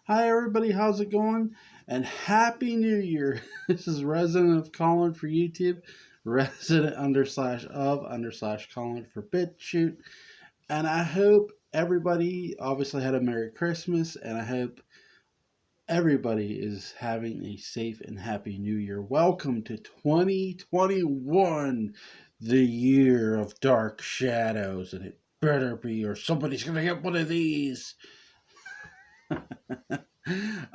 Hi, everybody. How's it going? And Happy New Year. This is Resident of Colin for YouTube, resident underslash of underslash Colin for BitChute. And I hope everybody obviously had a Merry Christmas, and I hope everybody is having a safe and happy New Year. Welcome to 2021, the year of dark shadows, and it better be, or somebody's going to get one of these.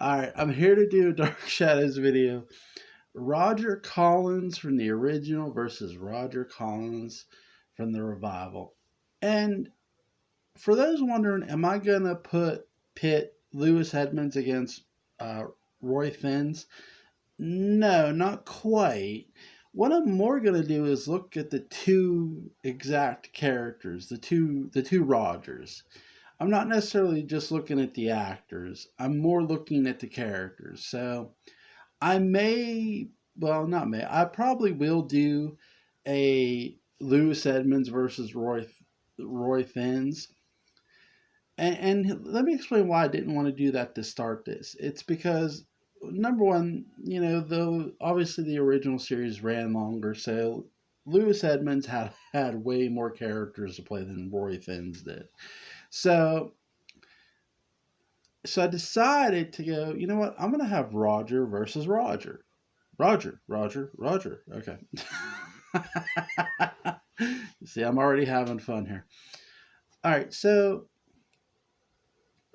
Alright, I'm here to do a Dark Shadows video. Roger Collins from the original versus Roger Collins from the revival. And for those wondering, am I going to pit Lewis Edmonds against uh, Roy Fiennes? No, not quite. What I'm more going to do is look at the two exact characters, the two Rogers. I'm not necessarily just looking at the actors. I'm more looking at the characters. So I may, well, not may. I probably will do a Lewis Edmonds versus Roy Fiennes. And let me explain why I didn't want to do that to start this. It's because number one, though obviously the original series ran longer, so Lewis Edmonds had way more characters to play than Roy Fiennes did. So so I decided to go, you know what? I'm going to have Roger versus Roger. Roger. Okay. See, I'm already having fun here. All right. So,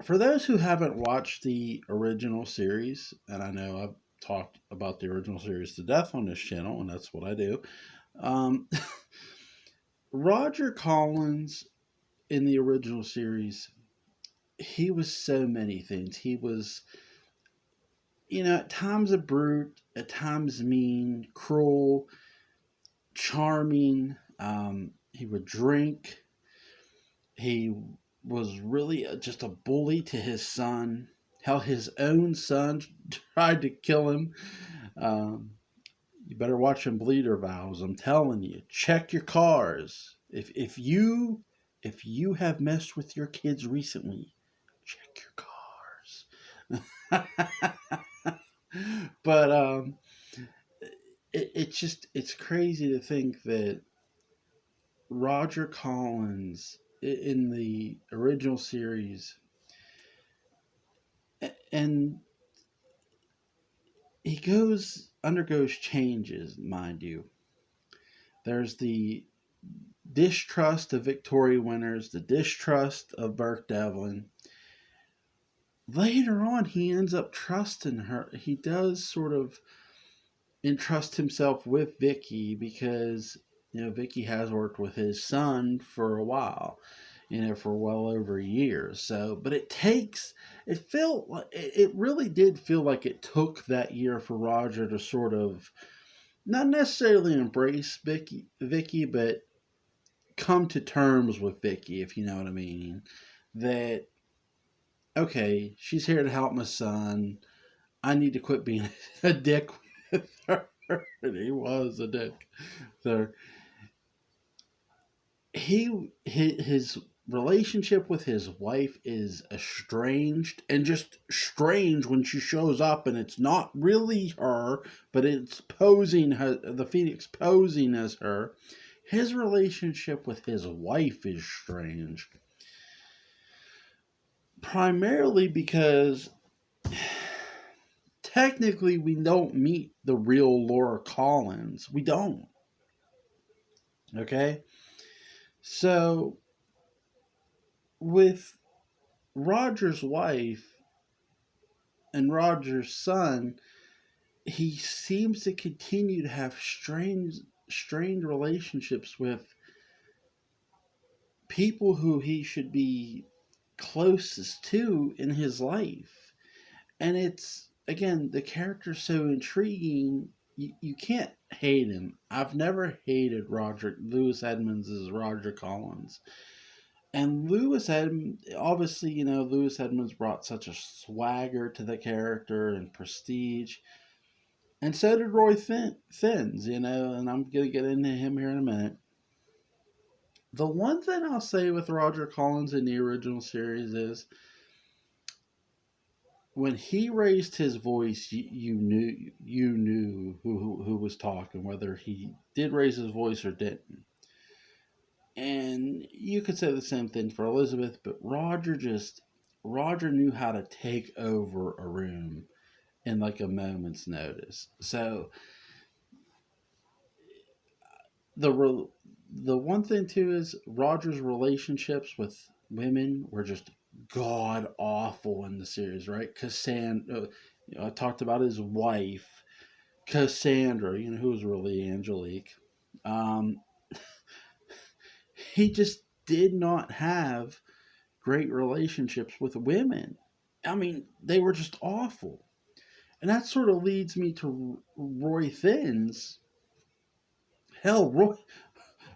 for those who haven't watched the original series, and I know I've talked about the original series to death on this channel, and that's what I do. Um, Roger Collins in the original series, he was so many things. He was at times a brute, at times mean, cruel, charming. He would drink. He was really just a bully to his son. How his own son tried to kill him. Um, you better watch him bleed, or Vows. I'm telling you, check your cars. If you have messed with your kids recently, check your cars. But it's crazy to think that Roger Collins in the original series, and he undergoes changes, mind you. There's the distrust of Victoria Winters, the distrust of Burke Devlin. Later on, he ends up trusting her. He does sort of entrust himself with Vicky because Vicky has worked with his son for a while, for well over a year. So, but it really did feel like it took that year for Roger to sort of not necessarily embrace Vicky, but come to terms with Vicky, if you know what I mean. That okay, she's here to help my son. I need to quit being a dick with her. And he was a dick. So his relationship with his wife is estranged, and just strange when she shows up and it's not really her, but it's posing her, the Phoenix posing as her. His relationship with his wife is strange, primarily because technically we don't meet the real Laura Collins. We don't. Okay? So with Roger's wife and Roger's son, he seems to continue to have strained relationships with people who he should be closest to in his life. And it's, again, the character's so intriguing. You can't hate him. I've never hated Lewis Edmonds as Roger Collins. And obviously, Lewis Edmonds brought such a swagger to the character and prestige. And so did Roy Fiennes, and I'm going to get into him here in a minute. The one thing I'll say with Roger Collins in the original series is when he raised his voice, you knew who was talking, whether he did raise his voice or didn't. And you could say the same thing for Elizabeth, but Roger knew how to take over a room in like a moment's notice. So the one thing too is Roger's relationships with women were just god awful in the series, right? Cassandra, I talked about his wife, Cassandra, who was really Angelique. Um, he just did not have great relationships with women. I mean, they were just awful. And that sort of leads me to Roy Thins. Hell,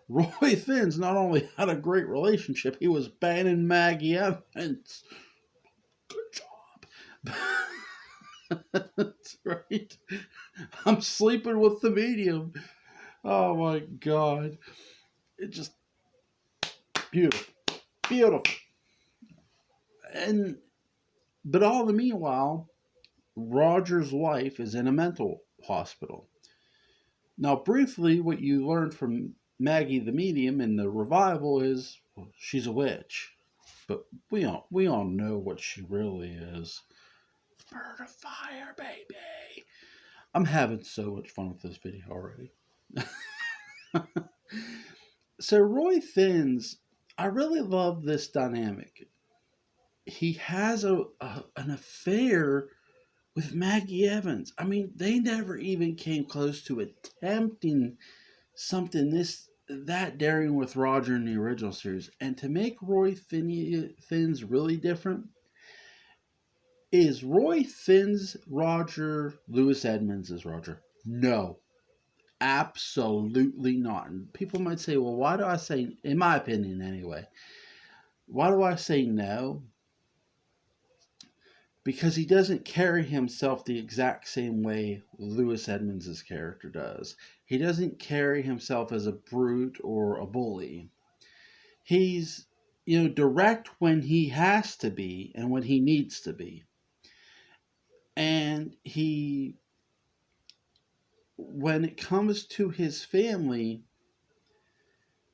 Roy Thins not only had a great relationship, he was banning Maggie Evans. Good job. That's right. I'm sleeping with the medium. Oh my god. It just beautiful. Beautiful. But all the meanwhile, Roger's wife is in a mental hospital. Now, briefly, what you learned from Maggie the medium in the revival is she's a witch, but we all know what she really is. Bird of fire, baby. I'm having so much fun with this video already. So Roy Thins, I really love this dynamic. He has an affair with Maggie Evans. I mean, they never even came close to attempting something that daring with Roger in the original series. And to make Roy Thins really different, is Roy Thins Roger, Louis Edmonds is Roger? No, absolutely not. And people might say, well, why do I say, in my opinion anyway, why do I say no? Because he doesn't carry himself the exact same way Louis Edmonds' character does. He doesn't carry himself as a brute or a bully. He's, direct when he has to be and when he needs to be. And when it comes to his family,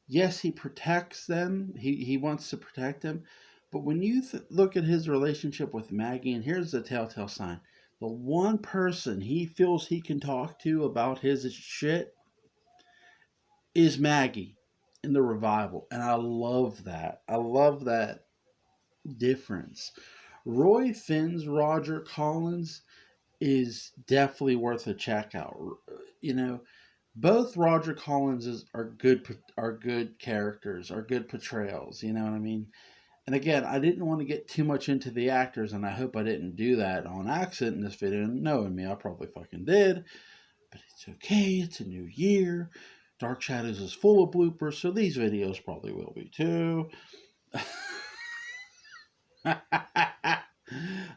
yes, he protects them. He wants to protect them. But when you look at his relationship with Maggie, and here's the telltale sign, the one person he feels he can talk to about his shit is Maggie in the revival. And I love that. I love that difference. Roy Thins Roger Collins is definitely worth a check out. Both Roger Collinses are good characters, are good portrayals. You know what I mean? And again, I didn't want to get too much into the actors, and I hope I didn't do that on accident in this video. Knowing me, I probably fucking did. But it's okay. It's a new year. Dark Shadows is full of bloopers, so these videos probably will be too.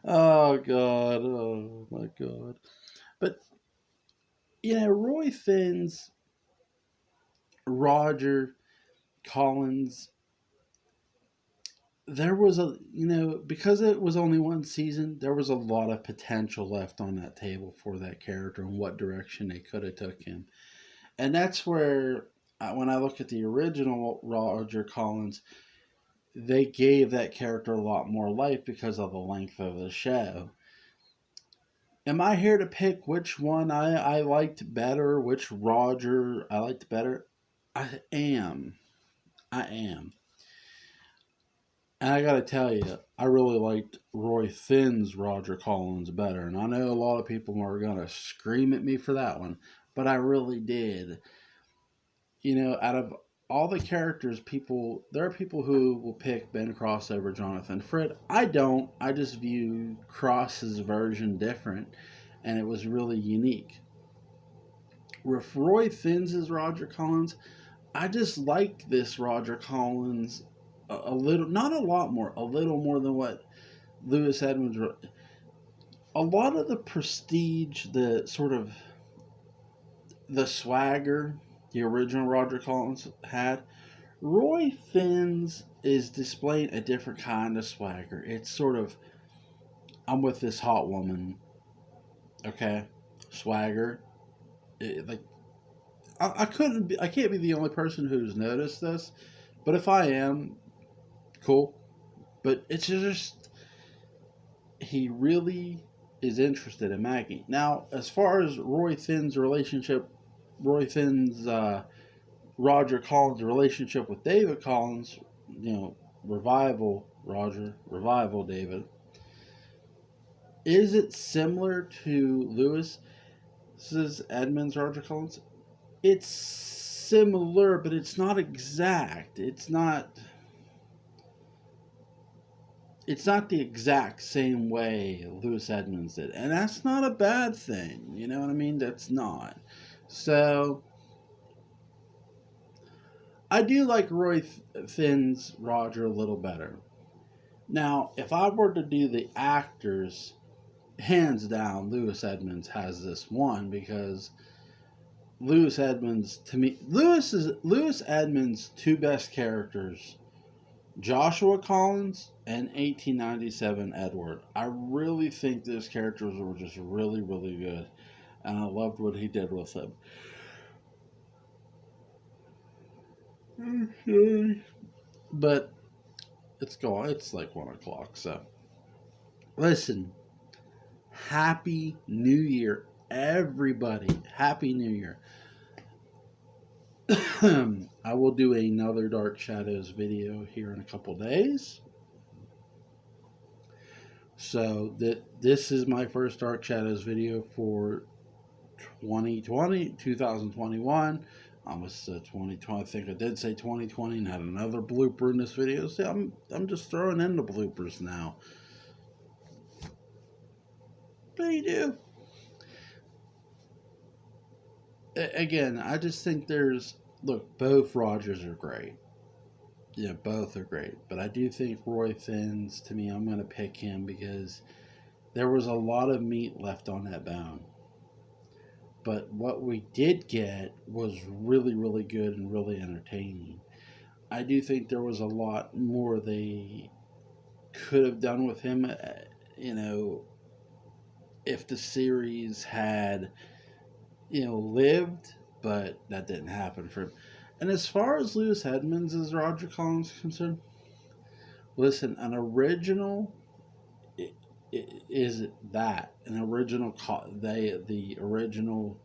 Oh god. Oh my god. But Roy Thins, Roger Collins, there was because it was only one season, there was a lot of potential left on that table for that character and what direction they could have took him. And that's where, when I look at the original Roger Collins, they gave that character a lot more life because of the length of the show. Am I here to pick which one I liked better, which Roger I liked better? I am. And I gotta tell you, I really liked Roy Thins Roger Collins better. And I know a lot of people are gonna scream at me for that one, but I really did. Out of all the characters, there are people who will pick Ben Cross over Jonathan Frid. I don't. I just view Cross's version different, and it was really unique. With Roy Thins as Roger Collins, I just like this Roger Collins a little, not a lot more, a little more than what Louis Edmonds wrote. A lot of the prestige, the sort of the swagger the original Roger Collins had, Roy Thins is displaying a different kind of swagger. It's sort of I'm with this hot woman, okay, swagger. Like I can't be the only person who's noticed this, but if I am, cool. But it's just he really is interested in Maggie. Now, as far as Roy Finn's Roger Collins' relationship with David Collins, revival David, is it similar to Lewis's Edmonds Roger Collins? It's similar, but it's not exact. It's not the exact same way Lewis Edmonds did. And that's not a bad thing. You know what I mean? That's not. So I do like Roy Finn's Roger a little better. Now, if I were to do the actors, hands down, Lewis Edmonds has this one because Lewis Edmonds, to me, Lewis Edmonds' two best characters, Joshua Collins and 1897 Edward. I really think those characters were just really, really good, and I loved what he did with them. But it's gone. It's like 1 o'clock. So listen. Happy New Year, everybody! Happy New Year. I will do another Dark Shadows video here in a couple days. So this is my first Dark Shadows video for 2021. Almost 2020. I think I did say 2020 and had another blooper in this video. See, I'm just throwing in the bloopers now. What do you do? Again, I just think both Rogers are great. Yeah, both are great. But I do think Roy Finn's, to me, I'm going to pick him because there was a lot of meat left on that bone. But what we did get was really, really good and really entertaining. I do think there was a lot more they could have done with him, if the series had, lived, but that didn't happen for him. And as far as Lewis Edmonds as Roger Collins is concerned, listen, an original is that an original the original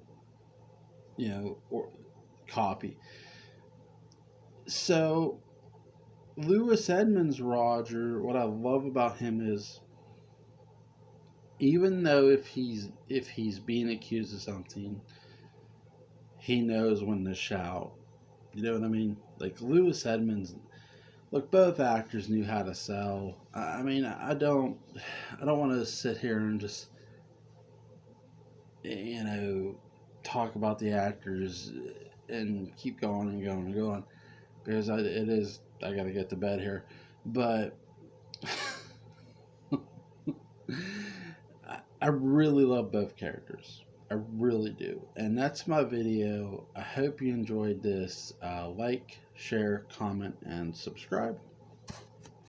copy. So Lewis Edmonds Roger, what I love about him is even though if he's being accused of something, he knows when to shout. You know what I mean? Like Lewis Edmonds, look, both actors knew how to sell. I mean, I don't want to sit here and just talk about the actors and keep going and going and going because I got to get to bed here, but I really love both characters. I really do. And that's my video. I hope you enjoyed this. Like, share, comment, and subscribe.